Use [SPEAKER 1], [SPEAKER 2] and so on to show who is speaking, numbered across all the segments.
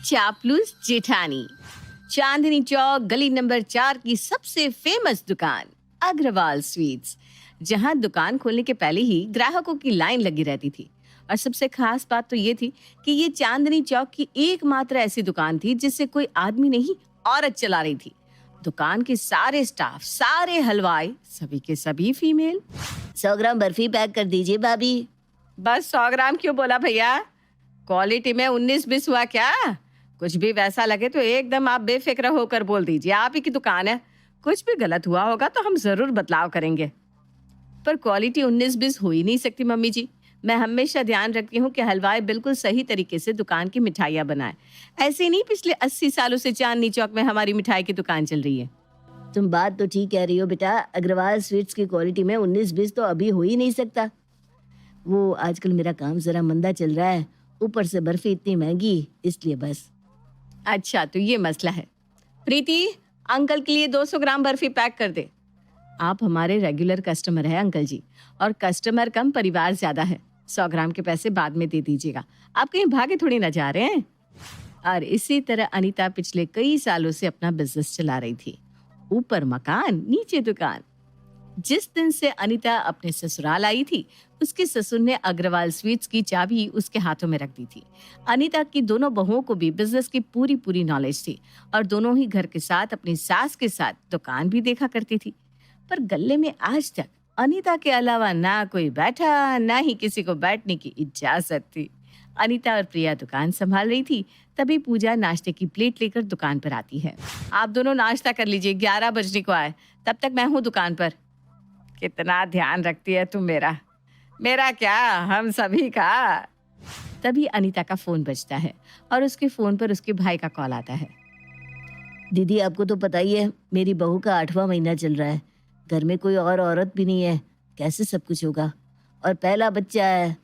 [SPEAKER 1] चापलूस जेठानी। चांदनी चौक गली नंबर 4 की सबसे फेमस दुकान अग्रवाल स्वीट्स, जहां दुकान खोलने के पहले ही ग्राहकों की लाइन लगी रहती थी। और सबसे खास बात तो ये थी कि ये चांदनी चौक की एकमात्र ऐसी दुकान थी जिसे कोई आदमी नहीं, औरत चला रही थी। दुकान के सारे स्टाफ, सारे हलवाई, सभी के सभी फीमेल।
[SPEAKER 2] 100 ग्राम बर्फी पैक कर दीजिए भाभी।
[SPEAKER 1] बस 100 ग्राम क्यों बोला भैया? क्वालिटी में 19-20 हुआ क्या? कुछ भी वैसा लगे तो एकदम आप बेफिक्र होकर बोल दीजिए, आप ही की दुकान है। कुछ भी गलत हुआ होगा तो हम जरूर बदलाव करेंगे। पर क्वालिटी 19-20 हो ही नहीं सकती मम्मी जी। मैं हमेशा ध्यान रखती हूँ कि हलवाई बिल्कुल सही तरीके से दुकान की मिठाइयाँ बनाए। ऐसे नहीं, पिछले 80 सालों से चांदनी चौक में हमारी मिठाई की दुकान चल रही है।
[SPEAKER 2] तुम बात तो ठीक कह रही हो बेटा, अग्रवाल स्वीट्स की क्वालिटी में 19-20 तो अभी हो ही नहीं सकता। वो आजकल मेरा काम जरा मंदा चल रहा है, ऊपर से बर्फी इतनी महंगी, इसलिए बस।
[SPEAKER 1] अच्छा, तो ये मसला है। प्रीति, अंकल के लिए 200 ग्राम बर्फी पैक कर दे। आप हमारे रेगुलर कस्टमर हैं अंकल जी, और कस्टमर कम परिवार ज्यादा है। 100 ग्राम के पैसे बाद में दे दीजिएगा, आप कहीं भागे थोड़ी ना जा रहे हैं। और इसी तरह अनीता पिछले कई सालों से अपना बिजनेस चला रही थी। ऊपर मकान, नीचे दुकान। जिस दिन से अनीता अपने ससुराल आई थी, उसके ससुर ने अग्रवाल स्वीट्स की चाबी उसके हाथों में रख दी थी। अनीता की दोनों बहुओं को भी बिजनेस की पूरी पूरी नॉलेज थी, और दोनों ही घर के साथ अपनी सास के साथ दुकान भी देखा करती थी। पर गल्ले में आज तक अनीता के अलावा ना कोई बैठा, ना ही किसी को बैठने की इजाजत थी। अनीता और प्रिया दुकान संभाल रही थी, तभी पूजा नाश्ते की प्लेट लेकर दुकान पर आती है। आप दोनों नाश्ता कर लीजिए, 11 बजने को आए, तब तक मैं हूँ दुकान पर। कितना ध्यान रखती है तुम मेरा। मेरा क्या, हम सभी का। तभी अनीता का फोन बजता है और उसके फोन पर उसके भाई का कॉल आता है।
[SPEAKER 2] दीदी, आपको तो पता ही है, मेरी बहू का 8वां महीना चल रहा है। घर में कोई और औरत भी नहीं है, कैसे सब कुछ होगा? और पहला बच्चा है।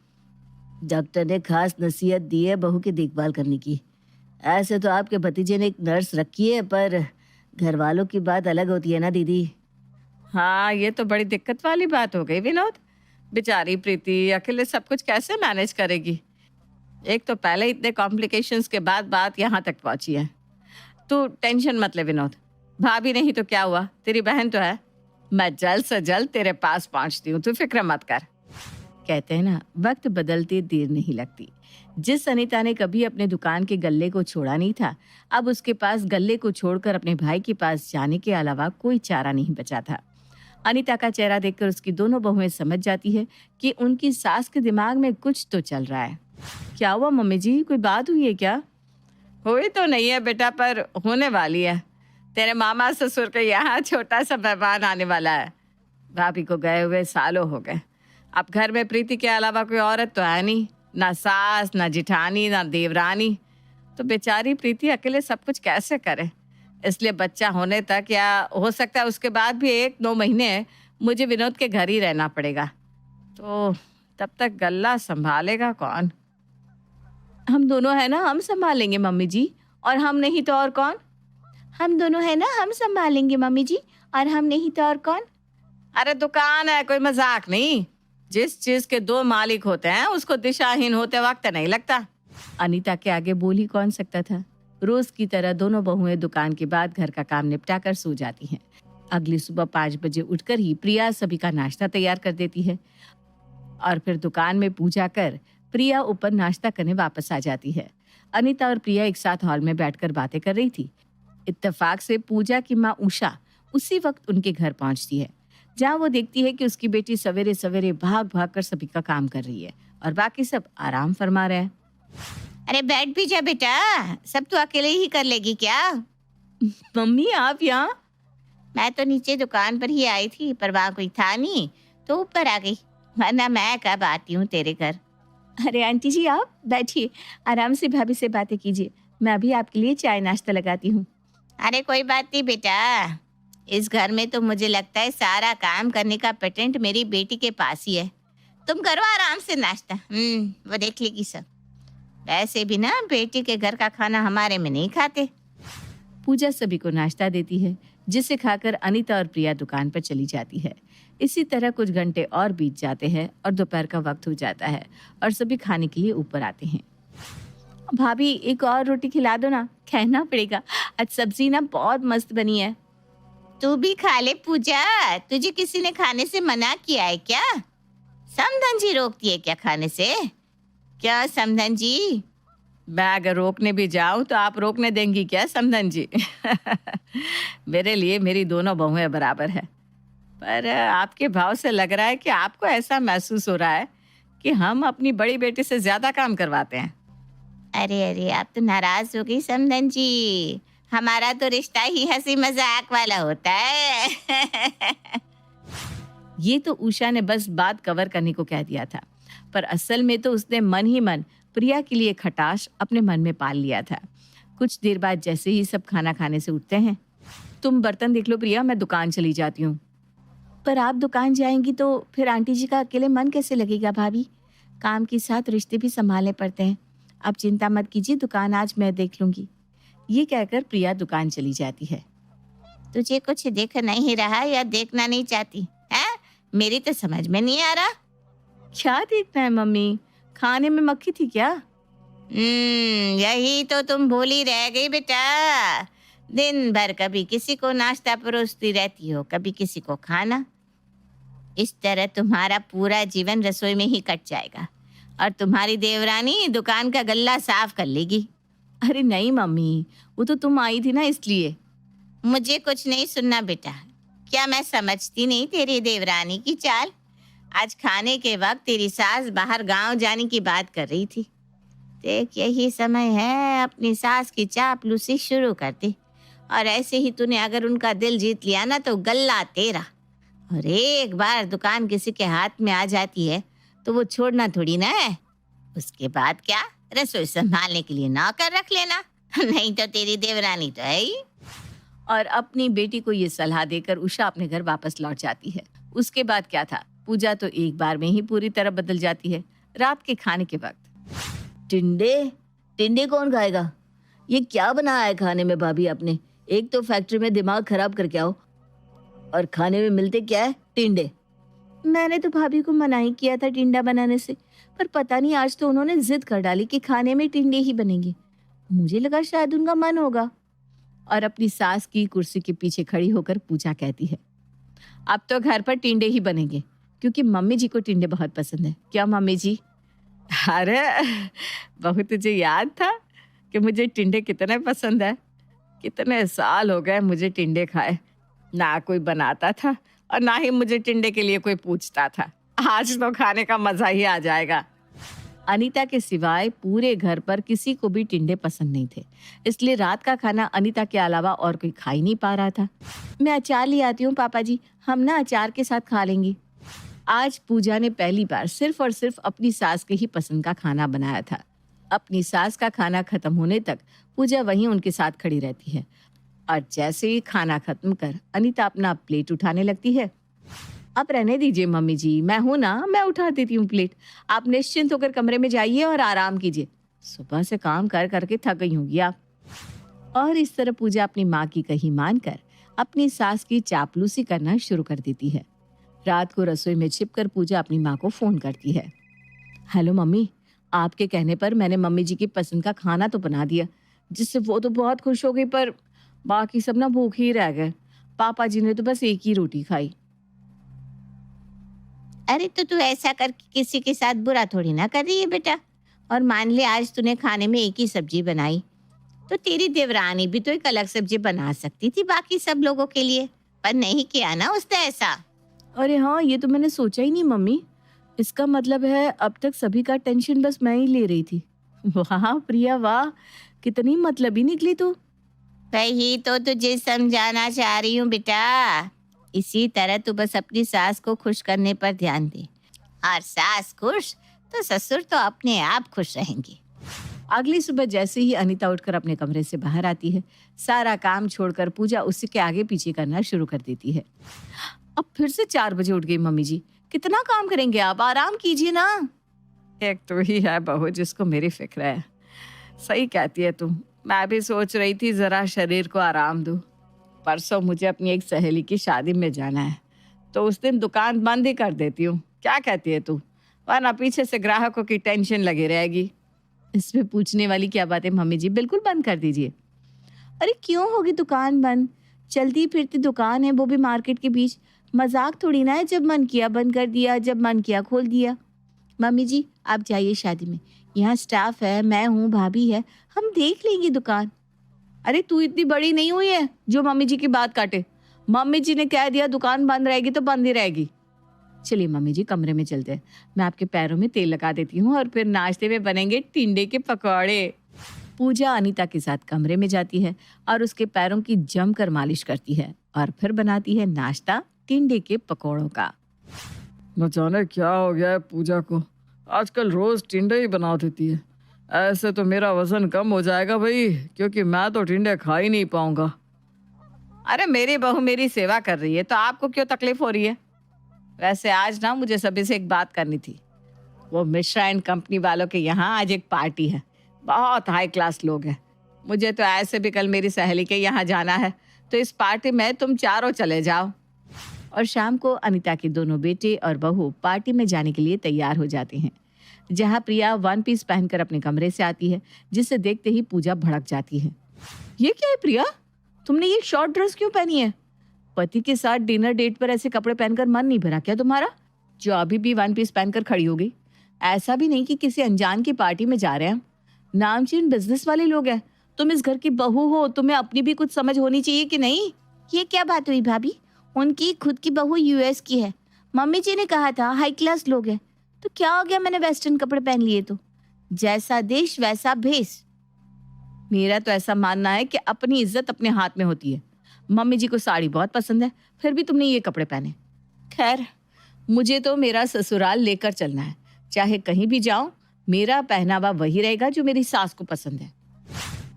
[SPEAKER 2] डॉक्टर ने खास नसीहत दी है बहू की देखभाल करने की। ऐसे तो आपके भतीजे ने एक नर्स रखी है, पर घर वालों की बात अलग होती है ना दीदी।
[SPEAKER 1] हाँ, ये तो बड़ी दिक्कत वाली बात हो गई विनोद। बेचारी प्रीति अकेले सब कुछ कैसे मैनेज करेगी? एक तो पहले इतने कॉम्प्लिकेशंस के बाद बात यहाँ तक पहुंची है। तू टेंशन मत ले विनोद, भाभी नहीं तो क्या हुआ, तेरी बहन तो है। मैं जल्द से जल्द तेरे पास पहुंचती हूँ, तू फिक्र मत कर। कहते हैं ना, वक्त बदलते देर नहीं लगती। जिस अनीता ने कभी अपने दुकान के गल्ले को छोड़ा नहीं था, अब उसके पास गल्ले को छोड़कर अपने भाई के पास जाने के अलावा कोई चारा नहीं बचा था। अनीता का चेहरा देखकर उसकी दोनों बहुएं समझ जाती है कि उनकी सास के दिमाग में कुछ तो चल रहा है। क्या हुआ मम्मी जी, कोई बात हुई है क्या? हुई तो नहीं है बेटा, पर होने वाली है। तेरे मामा ससुर के यहाँ छोटा सा मेहमान आने वाला है। भाभी को गए हुए सालों हो गए। अब घर में प्रीति के अलावा कोई औरत तो है नहीं, ना सास, ना जिठानी, ना देवरानी। तो बेचारी प्रीति अकेले सब कुछ कैसे करे? इसलिए बच्चा होने तक, या हो सकता है उसके बाद भी 1-2 महीने मुझे विनोद के घर ही रहना पड़ेगा। तो तब तक गल्ला संभालेगा कौन? हम दोनों है ना, हम संभाल लेंगे मम्मी जी। और हम नहीं तो और कौन?
[SPEAKER 2] हम दोनों है ना, हम संभालेंगे मम्मी जी, और हम नहीं तो और कौन?
[SPEAKER 1] अरे दुकान है, कोई मजाक नहीं। जिस चीज के 2 मालिक होते हैं उसको दिशाहीन होते वक्त नहीं लगता। अनीता के आगे बोल ही कौन सकता था। रोज की तरह दोनों बहुएं दुकान के बाद घर का काम निपटाकर सो जाती हैं। अगली सुबह 5 बजे उठकर ही प्रिया सभी का नाश्ता तैयार कर देती है, और फिर दुकान में पूजा कर प्रिया ऊपर नाश्ता करने वापस आ जाती है। अनीता और प्रिया एक साथ हॉल में बैठकर बातें कर रही थी। इत्तेफाक से पूजा की माँ उषा उसी वक्त उनके घर पहुंचती है, जहाँ वो देखती है कि उसकी बेटी सवेरे सवेरे भाग भाग कर सभी का काम कर रही है और बाकी सब आराम फरमा रहे हैं।
[SPEAKER 2] अरे बैठ भी जा बेटा, सब तो अकेले ही कर लेगी क्या?
[SPEAKER 1] मम्मी, आप यहाँ?
[SPEAKER 2] मैं तो नीचे दुकान पर ही आई थी, पर वहाँ कोई था नहीं तो ऊपर आ गई, वरना मैं कब आती हूँ तेरे घर।
[SPEAKER 1] अरे आंटी जी, आप बैठिए, आराम से भाभी से बातें कीजिए। मैं अभी आपके लिए चाय नाश्ता लगाती हूँ।
[SPEAKER 2] अरे कोई बात नहीं बेटा, इस घर में तो मुझे लगता है सारा काम करने का पेटेंट मेरी बेटी के पास ही है। तुम करो आराम से नाश्ता, वो देख लेगी सब। वैसे भी ना बेटी के घर का खाना हमारे में नहीं खाते।
[SPEAKER 1] पूजा सभी को नाश्ता देती है, जिसे खाकर अनीता और प्रिया दुकान पर चली जाती है। इसी तरह कुछ घंटे और बीत जाते हैं और दोपहर का वक्त हो जाता है और सभी खाने के लिए ऊपर आते हैं।
[SPEAKER 2] भाभी एक और रोटी खिला दो ना, कहना पड़ेगा। आज सब्जी ना बहुत मस्त बनी है।
[SPEAKER 3] तू भी खा ले पूजा, तुझे किसी ने खाने से मना किया है क्या? समधन जी रोकती है क्या खाने से? क्या समधन जी?
[SPEAKER 1] मैं अगर रोकने भी जाऊं तो आप रोकने देंगी क्या समधन जी? मेरे लिए मेरी दोनों बहुएं बराबर है। पर आपके भाव से लग रहा है कि आपको ऐसा महसूस हो रहा है कि हम अपनी बड़ी बेटी से ज्यादा काम करवाते हैं।
[SPEAKER 3] अरे अरे, आप तो नाराज हो गई समधन जी। हमारा तो रिश्ता ही हंसी मजाक वाला होता है।
[SPEAKER 2] ये तो उषा ने बस बात कवर करने को कह दिया था, पर असल में तो उसने मन ही मन प्रिया के लिए खटाश अपने मन में पाल लिया था। कुछ देर बाद जैसे ही सब खाना खाने से उठते हैं, तुम बर्तन देख लो प्रिया, मैं दुकान चली जाती हूँ। पर आप दुकान जाएंगी तो फिर आंटी जी का अकेले मन कैसे लगेगा भाभी? काम के साथ रिश्ते भी संभालने पड़ते हैं। आप चिंता मत कीजिए, दुकान आज मैं देख लूंगी। ये कहकर प्रिया दुकान चली जाती है।
[SPEAKER 3] तुझे कुछ दिख नहीं रहा या देखना नहीं चाहती है? मेरी तो समझ में नहीं आ रहा।
[SPEAKER 2] क्या देखना है मम्मी? खाने में मक्खी थी क्या?
[SPEAKER 3] यही तो तुम भूली रह गई बेटा। दिन भर कभी किसी को नाश्ता परोसती रहती हो, कभी किसी को खाना। इस तरह तुम्हारा पूरा जीवन रसोई में ही कट जाएगा और तुम्हारी देवरानी दुकान का गल्ला साफ कर लेगी।
[SPEAKER 2] अरे नहीं मम्मी, वो तो तुम आई थी ना इसलिए।
[SPEAKER 3] मुझे कुछ नहीं सुनना बेटा। क्या मैं समझती नहीं तेरी देवरानी की चाल? आज खाने के वक्त तेरी सास बाहर गांव जाने की बात कर रही थी। देख, यही समय है अपनी सास की चापलूसी शुरू कर दी। और ऐसे ही तूने अगर उनका दिल जीत लिया ना तो गल्ला तेरा। और एक बार दुकान किसी के हाथ में आ जाती है तो वो छोड़ना थोड़ी ना है। उसके बाद क्या, रसोई संभालने के लिए नौकर रख लेना। नहीं तो तेरी देवरानी तो है ही।
[SPEAKER 2] और अपनी बेटी को ये सलाह देकर उषा अपने घर वापस लौट जाती है। उसके बाद क्या था, पूजा तो एक बार में ही पूरी तरह बदल जाती है। रात के खाने के वक्त टिंडे टिंडे कौन खाएगा? ये क्या बनाया है खाने में भाभी आपने? एक तो फैक्ट्री में दिमाग खराब करके आओ और खाने में मिलते क्या है? टिंडे। मैंने तो भाभी को मना ही किया था टिंडा बनाने से, पर पता नहीं आज तो उन्होंने जिद कर डाली कि खाने में टिंडे ही बनेंगे। मुझे लगा शायद उनका मन होगा। और अपनी सास की कुर्सी के पीछे खड़ी होकर पूजा कहती है, अब तो घर पर टिंडे ही बनेंगे क्योंकि मम्मी जी को टिंडे बहुत पसंद है। क्या मम्मी जी?
[SPEAKER 1] अरे बहू, तुझे याद था कि मुझे टिंडे कितने पसंद है? कितने साल हो गए मुझे टिंडे खाए। ना कोई बनाता था और ना ही मुझे टिंडे के लिए कोई पूछता था। आज तो खाने का मजा ही आ जाएगा।
[SPEAKER 2] अनीता के सिवाय पूरे घर पर किसी को भी टिंडे पसंद नहीं थे, इसलिए रात का खाना अनीता के अलावा और कोई खा ही नहीं पा रहा था। मैं अचार ले आती हूँ पापा जी, हम ना अचार के साथ खा लेंगे। आज पूजा ने पहली बार सिर्फ और सिर्फ अपनी सास के ही पसंद का खाना बनाया था। अपनी सास का खाना खत्म होने तक पूजा वहीं उनके साथ खड़ी रहती है और जैसे ही खाना खत्म कर अनीता अपना प्लेट उठाने लगती है। आप रहने दीजिए मम्मी जी, मैं हूं ना, मैं उठा देती हूँ प्लेट। आप निश्चिंत होकर कमरे में जाइए और आराम कीजिए। सुबह से काम कर करके थक गई होंगी आप। और इस तरह पूजा अपनी माँ की कही मानकर अपनी सास की चापलूसी करना शुरू कर देती है। रात को रसोई में छिपकर पूजा अपनी माँ को फोन करती है। हेलो मम्मी, आपके कहने पर मैंने मम्मी जी की पसंद का खाना तो बना दिया, जिससे वो तो बहुत खुश हो गई, पर बाकी सब ना भूखे ही रह गए। पापा जी ने तो बस एक ही रोटी खाई।
[SPEAKER 3] अरे तो तू ऐसा करके किसी के साथ बुरा थोड़ी ना कर रही है बेटा। और मान ले आज तूने खाने में एक ही सब्जी बनाई तो तेरी देवरानी भी तो एक अलग सब्जी बना सकती थी बाकी सब लोगों के लिए, पर नहीं किया ना उसने ऐसा।
[SPEAKER 2] अरे हाँ, ये तो मैंने सोचा ही नहीं मम्मी। इसका मतलब है अब तक सभी का टेंशन बस मैं ही ले रही थी। वाह प्रिया वाह, कितनी मतलबी निकली तू।
[SPEAKER 3] वही तो तुझे समझाना चाह रही हूँ बेटा। इसी तरह तू बस अपनी सास को खुश करने पर ध्यान दे, और सास खुश तो ससुर तो अपने आप खुश रहेंगे।
[SPEAKER 2] अगली सुबह जैसे ही अनीता उठकर अपने कमरे से बाहर आती है, सारा काम छोड़कर पूजा उसी के आगे पीछे करना शुरू कर देती है। अब फिर से 4 बजे उठ गई मम्मी जी, कितना काम करेंगे आप, आराम कीजिए ना।
[SPEAKER 1] एक तो ही है बहू जिसको मेरी फिक्र है। सही कहती है तुम, मैं भी सोच रही थी जरा शरीर को आराम दूं। परसों मुझे अपनी एक सहेली की शादी में जाना है, तो उस दिन दुकान बंद ही कर देती हूँ। क्या कहती है तू? वरना पीछे से ग्राहकों की टेंशन लगी रहेगी।
[SPEAKER 2] इसमें पूछने वाली क्या बात है मम्मी जी, बिल्कुल बंद कर दीजिए। अरे क्यों होगी दुकान बंद? चलती फिरती दुकान है, वो भी मार्केट के बीच। मजाक थोड़ी ना है, जब मन किया बंद कर दिया, जब मन किया खोल दिया। मम्मी जी आप जाइए शादी में, यहाँ स्टाफ है, मैं हूँ, भाभी है, हम देख लेंगे दुकान। अरे तू इतनी बड़ी नहीं हुई है जो मम्मी जी की बात काटे। मम्मी जी ने कह दिया दुकान बंद रहेगी तो बंद ही रहेगी। चलिए मम्मी जी कमरे में चलते हैं, मैं आपके पैरों में तेल लगा देती हूँ और फिर नाश्ते में बनेंगे टिंडे के पकौड़े। पूजा अनीता के साथ कमरे में जाती है और उसके पैरों की जमकर मालिश करती है और फिर बनाती है नाश्ता टिंडे के पकौड़ों का।
[SPEAKER 4] न जाने क्या हो गया है पूजा को, आजकल रोज टिंडे ही बना देती है। ऐसे तो मेरा वजन कम हो जाएगा भाई, क्योंकि मैं तो टिंडे खा ही नहीं पाऊंगा।
[SPEAKER 1] अरे मेरी बहू मेरी सेवा कर रही है तो आपको क्यों तकलीफ हो रही है? वैसे आज ना मुझे सभी से एक बात करनी थी। वो मिश्रा एंड कंपनी वालों के यहाँ आज एक पार्टी है, बहुत हाई क्लास लोग हैं। मुझे तो ऐसे भी कल मेरी सहेली के यहाँ जाना है, तो इस पार्टी में तुम चारों चले जाओ।
[SPEAKER 2] और शाम को अनीता के दोनों बेटे और बहू पार्टी में जाने के लिए तैयार हो जाते हैं, जहाँ प्रिया वन पीस पहनकर अपने कमरे से आती है, जिसे देखते ही पूजा भड़क जाती है। ये क्या है प्रिया, तुमने ये शॉर्ट ड्रेस क्यों पहनी है? पति के साथ डिनर डेट पर ऐसे कपड़े पहनकर मन नहीं भरा क्या तुम्हारा, जो अभी भी वन पीस पहनकर खड़ी हो गई? ऐसा भी नहीं कि किसी अनजान की पार्टी में जा रहे हैं, नामचीन बिजनेस वाले लोग हैं। तुम इस घर की बहू हो, तुम्हें अपनी भी कुछ समझ होनी चाहिए कि नहीं?
[SPEAKER 3] ये क्या बात हुई भाभी? उनकी खुद की बहू यूएस की है, मम्मी जी ने कहा था हाई क्लास लोग हैं, तो क्या हो गया मैंने वेस्टर्न कपड़े पहन लिए तो? जैसा देश वैसा भेष।
[SPEAKER 2] मेरा तो ऐसा मानना है कि अपनी इज्जत अपने हाथ में होती है। मम्मी जी को साड़ी बहुत पसंद है, फिर भी तुमने ये कपड़े पहने। खैर, मुझे तो मेरा ससुराल लेकर चलना है, चाहे कहीं भी जाऊं मेरा पहनावा वही रहेगा जो मेरी सास को पसंद है।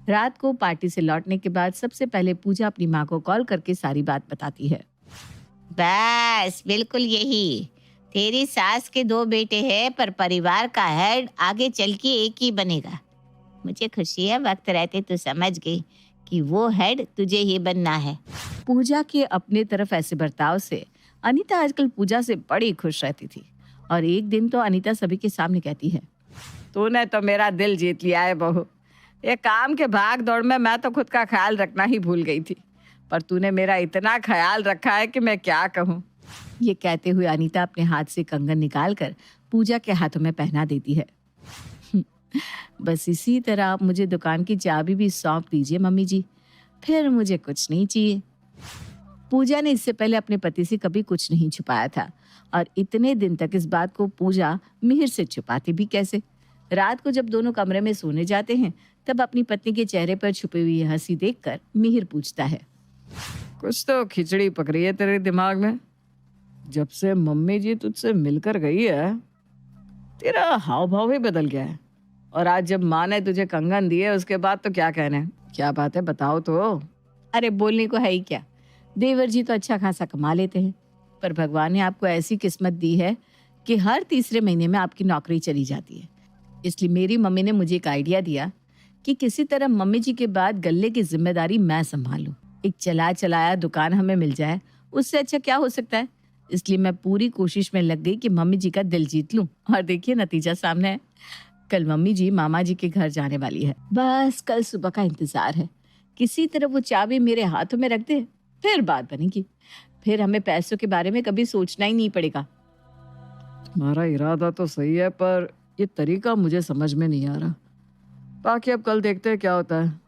[SPEAKER 2] रात को पार्टी से लौटने के बाद सबसे पहले पूजा अपनी माँ को कॉल करके सारी बात बताती है।
[SPEAKER 3] बस बिल्कुल यही, तेरी सास के 2 बेटे हैं, पर परिवार का हेड आगे चल के एक ही बनेगा। मुझे खुशी है वक्त रहते तू समझ गई कि वो हेड तुझे ही बनना है।
[SPEAKER 2] पूजा के अपने तरफ ऐसे बर्ताव से अनीता आजकल पूजा से बड़ी खुश रहती थी, और एक दिन तो अनीता सभी के सामने कहती है,
[SPEAKER 1] तूने तो मेरा दिल जीत लिया है बहू। ये काम के भाग दौड़ में मैं तो खुद का ख्याल रखना ही भूल गई थी, पर तूने मेरा इतना ख्याल रखा है कि मैं क्या कहूँ।
[SPEAKER 2] ये कहते हुए अनीता अपने हाथ से कंगन निकालकर पूजा के हाथों में पहना देती है। बस इसी तरह आप मुझे दुकान की चाबी भी सौंप दीजिए मम्मी जी, फिर मुझे कुछ नहीं चाहिए। पूजा ने इससे पहले अपने पति से कभी कुछ नहीं छुपाया था, और इतने दिन तक इस बात को पूजा मिहिर से छुपाती भी कैसे। रात को जब दोनों कमरे में सोने जाते हैं, तब अपनी पत्नी के चेहरे पर छुपी हुई हंसी देखकर मिहिर पूछता है,
[SPEAKER 4] कुछ तो खिचड़ी पक रही है तेरे दिमाग में। जब से मम्मी जी तुझसे मिलकर गई है, तेरा हाव भाव ही बदल गया है। और आज जब माँ ने तुझे कंगन दिए, उसके बाद तो क्या कहने। क्या बात है, बताओ तो।
[SPEAKER 2] अरे बोलने को है ही क्या, देवर जी तो अच्छा खासा कमा लेते हैं, पर भगवान ने आपको ऐसी किस्मत दी है कि हर तीसरे महीने में आपकी नौकरी चली जाती है। इसलिए मेरी मम्मी ने मुझे एक आइडिया दिया कि किसी तरह मम्मी जी के बाद गल्ले की जिम्मेदारी मैं संभालूं। एक चला चलाया दुकान हमें मिल जाए, उससे अच्छा क्या हो सकता है। इसलिए मैं पूरी कोशिश में लग गई कि मम्मी जी का दिल जीत लूं, और देखिए नतीजा सामने है। कल मम्मी जी मामा जी के घर जाने वाली है, बस कल सुबह का इंतजार है। किसी तरह वो चाबी मेरे हाथों में रख दे, फिर बात बनेगी। फिर हमें पैसों के बारे में कभी सोचना ही नहीं पड़ेगा।
[SPEAKER 4] तुम्हारा इरादा तो सही है, पर ये तरीका मुझे समझ में नहीं आ रहा। बाकी अब कल देखते हैं क्या होता है।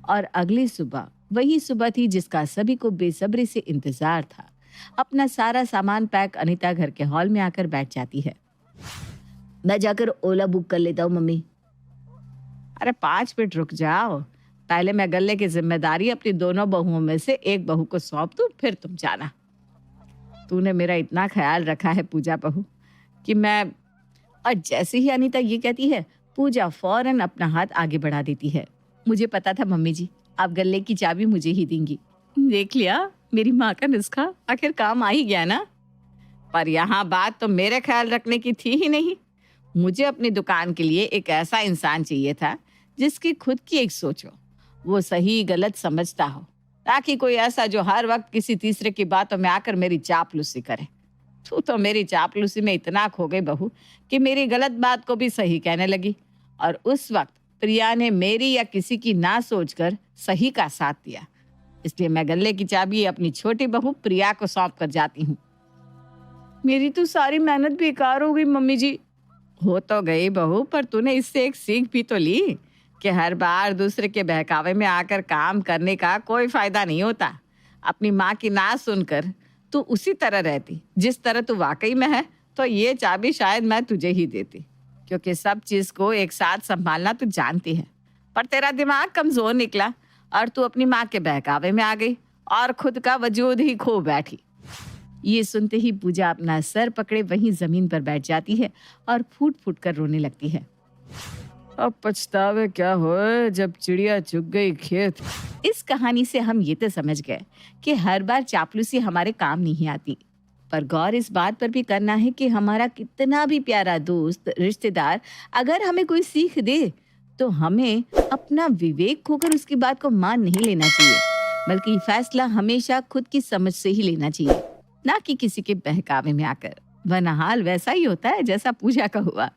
[SPEAKER 2] और अगली सुबह वही सुबह थी जिसका सभी को बेसब्री से इंतजार था। अपना सारा सामान पैक अनीता घर के हॉल में आकर बैठ जाती है। मैं जाकर ओला बुक कर लेता हूँ मम्मी।
[SPEAKER 1] अरे 5 मिनट रुक जाओ, पहले मैं गल्ले की जिम्मेदारी अपनी दोनों बहुओं में से एक बहू को सौंप दूं, फिर तुम जाना। तूने मेरा इतना ख्याल रखा है पूजा बहू कि मैं।
[SPEAKER 2] और जैसे ही अनीता ये कहती है, पूजा फौरन अपना हाथ आगे बढ़ा देती है। मुझे पता था मम्मी जी, आप गल्ले की चाबी मुझे ही देंगी। देख लिया, मेरी माँ का नुस्खा आखिर काम आ ही गया ना।
[SPEAKER 1] पर यहाँ बात तो मेरे ख्याल रखने की थी ही नहीं। मुझे अपनी दुकान के लिए एक ऐसा इंसान चाहिए था जिसकी खुद की एक सोच हो, वो सही गलत समझता हो, ताकि कोई ऐसा जो हर वक्त किसी तीसरे की बातों में आकर मेरी चापलूसी करे। तू तो मेरी चापलूसी में इतना खो गई बहू कि मेरी गलत बात को भी सही कहने लगी, और उस वक्त प्रिया ने मेरी या किसी की ना सोचकर सही का साथ दिया। इसलिए मैं गल्ले की चाबी अपनी छोटी बहू प्रिया को सौंप कर जाती हूँ।
[SPEAKER 4] मेरी तो सारी मेहनत बेकार हो गई मम्मी जी।
[SPEAKER 1] हो तो गई बहू, पर तूने इससे एक सीख भी तो ली कि हर बार दूसरे के बहकावे में आकर काम करने का कोई फायदा नहीं होता। अपनी माँ की ना सुनकर तू उसी तरह रहती जिस तरह तू वाकई में है, तो ये चाबी शायद मैं तुझे ही देती, क्योंकि सब चीज को एक साथ संभालना तू जानती है। पर तेरा दिमाग कमजोर निकला और तू अपनी माँ के बहकावे में आ गई और खुद का वजूद ही खो बैठी। ये सुनते ही पूजा अपना सर पकड़े वहीं जमीन पर बैठ जाती है और फूट फूट कर रोने लगती है।
[SPEAKER 4] अब पछतावे क्या होए जब चिड़िया चुग गई खेत।
[SPEAKER 1] इस कहानी से हम ये तो समझ गए कि हर बार चापलूसी हमारे काम नहीं आती, पर गौर इस बात पर भी करना है कि हमारा कितना भी प्यारा दोस्त, रिश्तेदार अगर हमें कोई सीख दे तो हमें अपना विवेक खोकर उसकी बात को मान नहीं लेना चाहिए, बल्कि फैसला हमेशा खुद की समझ से ही लेना चाहिए, ना कि किसी के बहकावे में आकर। वरना हाल वैसा ही होता है जैसा पूजा का हुआ।